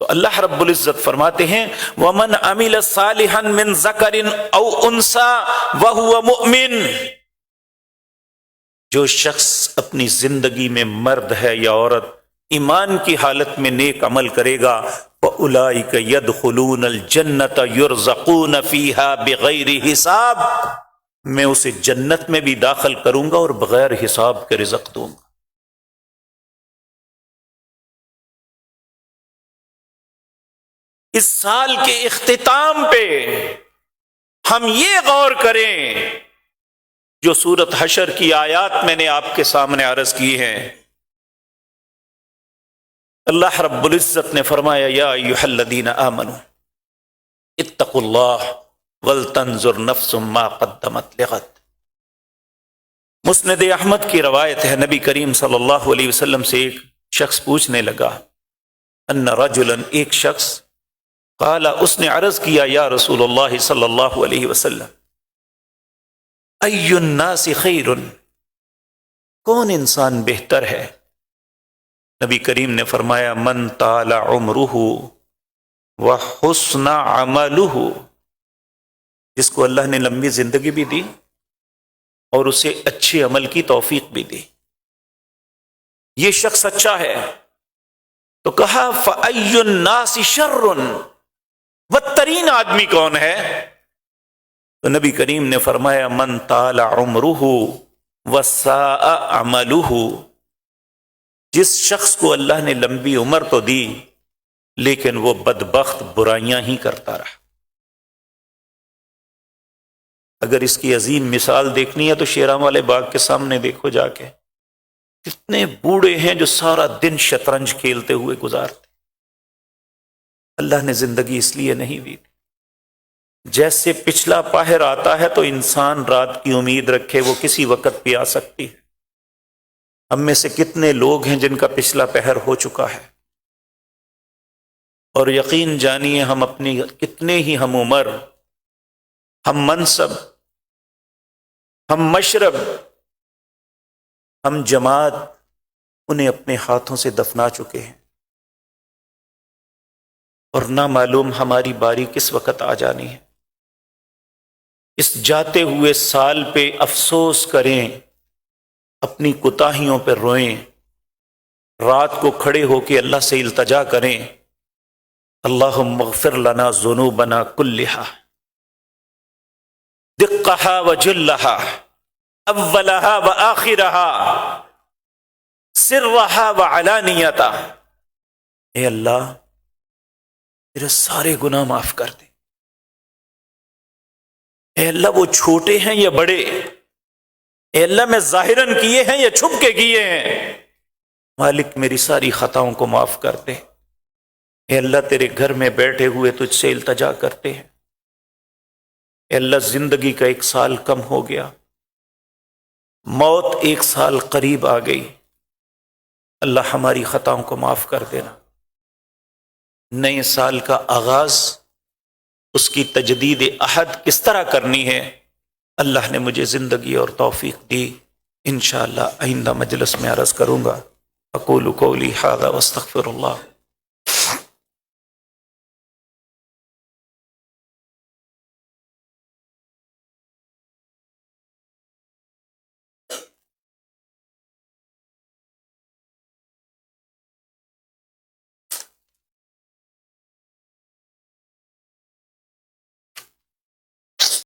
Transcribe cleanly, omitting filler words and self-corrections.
تو اللہ رب العزت فرماتے ہیں وَمَنْ عَمِلَ صَالِحًا مِّن ذَكَرٍ أَوْ أُنثَىٰ وَهُوَ مُؤْمِنٌ، جو شخص اپنی زندگی میں مرد ہے یا عورت ایمان کی حالت میں نیک عمل کرے گا فَأُولَٰئِكَ يَدْخُلُونَ الْجَنَّةَ يُرْزَقُونَ فِيهَا بِغَيْرِ حِسَاب، میں اسے جنت میں بھی داخل کروں گا اور بغیر حساب کے رزق دوں گا۔ اس سال کے اختتام پہ ہم یہ غور کریں جو سورۃ حشر کی آیات میں نے آپ کے سامنے عرض کی ہیں۔ اللہ رب العزت نے فرمایا یا ایھا الذین آمنوا اتقوا اللہ ولتنظر نفس ما قدمت لغد۔ مسند احمد کی روایت ہے، نبی کریم صلی اللہ علیہ وسلم سے ایک شخص پوچھنے لگا، ان رجلا، ایک شخص، قال، اس نے عرض کیا، یا رسول اللہ صلی اللہ علیہ وسلم، ای الناس خیر، کون انسان بہتر ہے؟ نبی کریم نے فرمایا من طال عمرہ وحسن عملہ، جس کو اللہ نے لمبی زندگی بھی دی اور اسے اچھے عمل کی توفیق بھی دی، یہ شخص اچھا ہے۔ تو کہا فأی الناس شر، بدترین آدمی کون ہے؟ تو نبی کریم نے فرمایا من طال عمرہ وساء عملہ، جس شخص کو اللہ نے لمبی عمر تو دی لیکن وہ بدبخت برائیاں ہی کرتا رہا۔ اگر اس کی عظیم مثال دیکھنی ہے تو شیراں والے باغ کے سامنے دیکھو جا کے، کتنے بوڑھے ہیں جو سارا دن شطرنج کھیلتے ہوئے گزارتے۔ اللہ نے زندگی اس لیے نہیں دی، جیسے پچھلا پاہر آتا ہے تو انسان رات کی امید رکھے وہ کسی وقت بھی آ سکتی ہے۔ ہم میں سے کتنے لوگ ہیں جن کا پچھلا پہر ہو چکا ہے، اور یقین جانیے ہم اپنی کتنے ہی ہم عمر، ہم منصب، ہم مشرب، ہم جماعت، انہیں اپنے ہاتھوں سے دفنا چکے ہیں، اور نہ معلوم ہماری باری کس وقت آ جانی ہے۔ اس جاتے ہوئے سال پہ افسوس کریں، اپنی کوتاہیوں پہ روئیں، رات کو کھڑے ہو کے اللہ سے التجا کریں، اللہم اغفر لنا ذنوبنا کلہا دقہا وجلہا اولہا وآخرہا سرہا وعلانیتا، اے اللہ میرے سارے گناہ معاف کر دے، اے اللہ وہ چھوٹے ہیں یا بڑے، اے اللہ میں ظاہراً کیے ہیں یا چھپ کے کیے ہیں، مالک میری ساری خطاؤں کو معاف کر دے۔ اے اللہ تیرے گھر میں بیٹھے ہوئے تجھ سے التجا کرتے ہیں، اے اللہ زندگی کا 1 سال کم ہو گیا، موت 1 سال قریب آ گئی، اللہ ہماری خطاؤں کو معاف کر دینا۔ نئے سال کا آغاز، اس کی تجدید عہد کس طرح کرنی ہے، اللہ نے مجھے زندگی اور توفیق دی، انشاءاللہ آئندہ مجلس میں عرض کروں گا۔ اقول قولی ھذا واستغفر اللہ۔